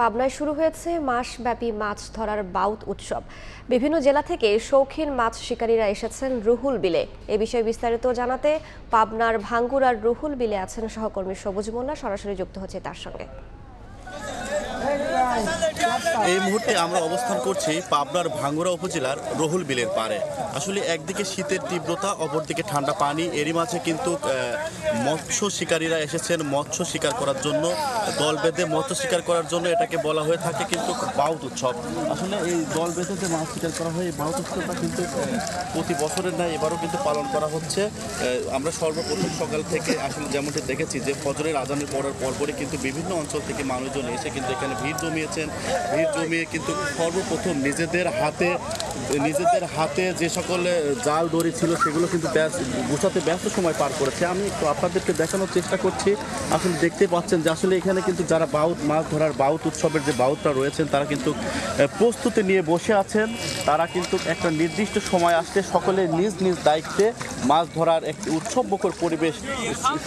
পাবনায় শুরু হয়েছে মাসব্যাপী মাছ ধরার বাউত উৎসব। বিভিন্ন জেলা থেকে শৌখিন মাছ শিকারীরা এসেছেন রুহুল বিলে। এ বিষয়ে বিস্তারিত জানাতে পাবনার ভাঙ্গুড়ার রুহুল বিলে আছেন সহকর্মী সবুজ মোল্লা। সরাসরি যুক্ত হচ্ছে তার সঙ্গে। এই মুহূর্তে আমরা অবস্থান করছি পাবনার ভাঙ্গুড়া উপজেলার রুহুল বিলের পাড়ে। আসলে একদিকে শীতের তীব্রতা, অপরদিকে ঠান্ডা পানি, এরই মাঝে কিন্তু মৎস্য শিকারীরা এসেছেন মৎস্য শিকার করার জন্য, দল বেঁধে মৎস্য শিকার করার জন্য। এটাকে বলা হয়ে থাকে কিন্তু বাউত উৎসব। আসলে এই দল বেঁধে যে মাছ শিকার করা হয় এই বাউত উৎসবটা কিন্তু প্রতি বছরের নয়, এবারও কিন্তু পালন করা হচ্ছে। আমরা সর্বপ্রথম সকাল থেকে আসলে যেমনটি দেখেছি যে ফজরের আজানের পরপরই কিন্তু বিভিন্ন অঞ্চল থেকে মানুষজন এসে কিন্তু এখানে ভিড় জমিয়েছেন। ভিড় জমিয়ে কিন্তু সর্বপ্রথম নিজেদের হাতে যে সকল জাল দড়ি ছিল সেগুলো কিন্তু গুছাতে ব্যস্ত সময় পার করেছে। আমি একটু আপনাদেরকে দেখানোর চেষ্টা করছি। আসলে দেখতে পাচ্ছেন যে আসলে এখানে কিন্তু যারা মাছ ধরার বাউত উৎসবের যে বাউতরা রয়েছেন তারা কিন্তু প্রস্তুতি নিয়ে বসে আছেন। তারা কিন্তু একটা নির্দিষ্ট সময় আসলে সকলে নিজ নিজ দায়িত্বে মাছ ধরার একটি উৎসবমুখর পরিবেশ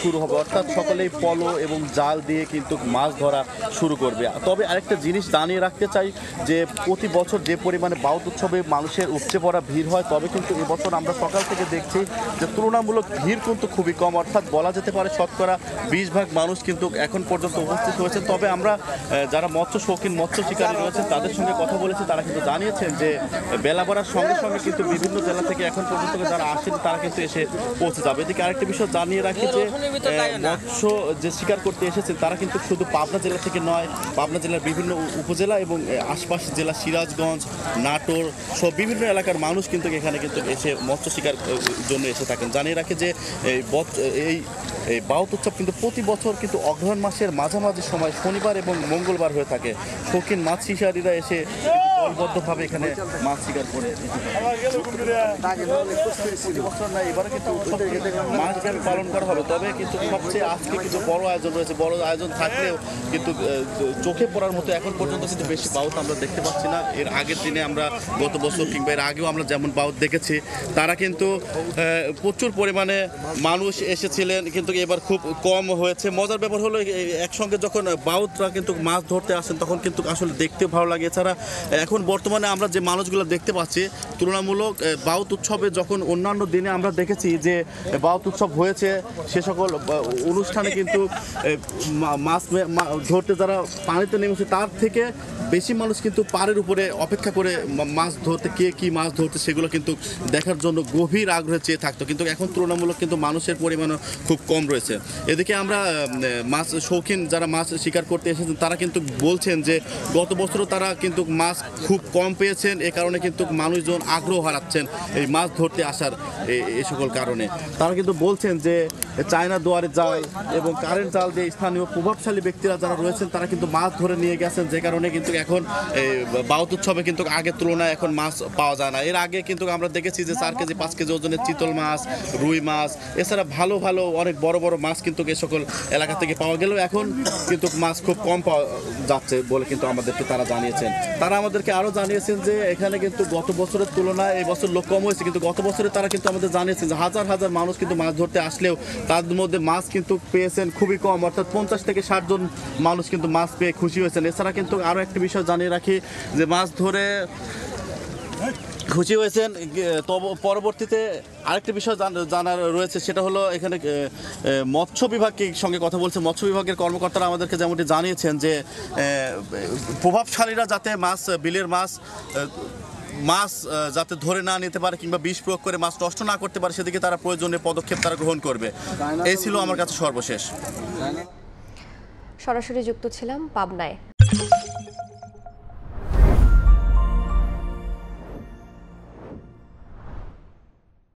শুরু হবে, অর্থাৎ সকলেই পলো এবং জাল দিয়ে কিন্তু মাছ ধরা শুরু করবে। তবে আরেকটা জিনিস জানিয়ে রাখতে চাই যে প্রতি বছর যে পরিমাণে বাউত উৎসবে মানুষের উপচে পড়া ভিড় হয়, তবে কিন্তু এবছর আমরা সকাল থেকে দেখছি যে তুলনামূলক ভিড় কিন্তু খুবই কম, অর্থাৎ বলা যেতে পারে শতকরা 20 ভাগ মানুষ কিন্তু এখন পর্যন্ত উপস্থিত হয়েছেন। তবে আমরা যারা শৌখিন মৎস্য শিকারী রয়েছেন তাদের সঙ্গে কথা বলেছি, তারা কিন্তু জানিয়েছেন যে বেলা বাড়ার সঙ্গে সঙ্গে কিন্তু বিভিন্ন জেলা থেকে এখন পর্যন্ত যারা আসেন তারা কিন্তু এসে পৌঁছে যাবে। এদিকে আরেকটা বিষয় জানিয়ে রাখি যে মৎস্য যে শিকার করতে এসেছেন তারা কিন্তু শুধু পাবনা জেলা থেকে নয়, পাবনা জেলার বিভিন্ন উপজেলা এবং আশপাশের জেলা সিরাজগঞ্জ, নাটোর সব বিভিন্ন এলাকার মানুষ কিন্তু এখানে কিন্তু এসে মৎস্য শিকার জন্য এসে থাকেন। জানিয়ে রাখি যে এই বাউত উৎসব কিন্তু প্রতি বছর কিন্তু অগ্রহায়ণ মাসের মাঝামাঝি সময় শনিবার এবং মঙ্গলবার হয়ে থাকে। শৌখিন মাছ শিকারীরা এসে দলবদ্ধভাবে এখানে মাছ শিকার করে এবারে কিন্তু মাছ পালন করা হবে। তবে কিন্তু সবচেয়ে আজকে কিন্তু বড় আয়োজন রয়েছে। বড় আয়োজন থাকলেও কিন্তু চোখে পড়ার মতো এখন পর্যন্ত কিন্তু বেশি বাউত আমরা দেখতে পাচ্ছি না। এর আগের দিনে আমরা গত বছর কিংবা এর আগেও আমরা যেমন বাউত দেখেছি, তারা কিন্তু প্রচুর পরিমাণে মানুষ এসেছিলেন, কিন্তু এবার খুব কম হয়েছে। মজার ব্যাপার হলো একসঙ্গে যখন বাউতরা কিন্তু মাছ ধরতে আসেন তখন কিন্তু আসলে দেখতে ভালো লাগে। এছাড়া এখন বর্তমানে আমরা যে মানুষগুলো দেখতে পাচ্ছি তুলনামূলক বাউত উৎসবে যখন অন্যান্য দিনে আমরা দেখেছি যে বাউত উৎসব হয়েছে সে সকল অনুষ্ঠানে কিন্তু মাছ ধরতে যারা পানিতে নেমেছে তার থেকে বেশি মানুষ কিন্তু পাড়ের উপরে অপেক্ষা করে মাছ ধরতে, কে কি মাছ ধরতে সেগুলো কিন্তু দেখার জন্য গভীর আগ্রহে চেয়ে থাকতো। কিন্তু এখন তুলনামূলক কিন্তু মানুষের পরিমাণও খুব কম রয়েছে। এদিকে আমরা শৌখিন যারা মাছ শিকার করতে এসেছেন তারা কিন্তু বলছেন যে গত বছরও তারা কিন্তু মাছ খুব কম পেয়েছেন, এ কারণে কিন্তু মানুষজন আগ্রহ হারাচ্ছেন এই মাছ ধরতে আসার এই সকল কারণে। তারা কিন্তু বলছেন যে চায়না দুয়ারের জাল এবং কারেন্ট জাল দিয়ে স্থানীয় প্রভাবশালী ব্যক্তিরা যারা রয়েছেন তারা কিন্তু মাছ ধরে নিয়ে গেছেন, যে কারণে কিন্তু এখন বাউত উৎসবে কিন্তু আগের তুলনায় এখন মাছ পাওয়া যায় না। এর আগে কিন্তু আমরা দেখেছি যে 4 কেজি 5 কেজি ওজনের চিতল মাছ, রুই মাছ, এছাড়া ভালো ভালো অনেক বড় বড় মাছ কিন্তু এই সকল এলাকা থেকে পাওয়া গেলেও এখন কিন্তু মাছ খুব কম পাওয়া যাচ্ছে বলে কিন্তু আমাদেরকে তারা জানিয়েছেন। তারা আমাদেরকে আরও জানিয়েছেন যে এখানে কিন্তু গত বছরের তুলনায় এই বছর লোক কম হয়েছে, কিন্তু গত বছরে তারা কিন্তু আমাদের জানিয়েছেন যে হাজার হাজার মানুষ কিন্তু মাছ ধরতে আসলেও তার মধ্যে মাছ কিন্তু পেয়েছেন খুবই কম, অর্থাৎ 50 থেকে 60 জন মানুষ কিন্তু মাছ পেয়ে খুশি হয়েছেন। এছাড়া কিন্তু আরও একটা বিষয় জানিয়ে রাখি যে মাছ ধরে খুশি হয়েছেন। তবে পরবর্তীতে আরেকটা বিষয় জানার রয়েছে, সেটা হলো এখানে মৎস্য বিভাগের সঙ্গে কথা বলছে। মৎস্য বিভাগের কর্মকর্তারা আমাদেরকে যেমনটি জানিয়েছেন যে প্রভাবশালীরা যাতে বিলের মাছ যাতে ধরে না নিতে পারে কিংবা বিষ প্রয়োগ করে মাছ নষ্ট না করতে পারে সেদিকে তারা প্রয়োজনীয় পদক্ষেপ তারা গ্রহণ করবে। এই ছিল আমার কাছে সর্বশেষ। সরাসরি যুক্ত ছিলাম পাবনায়।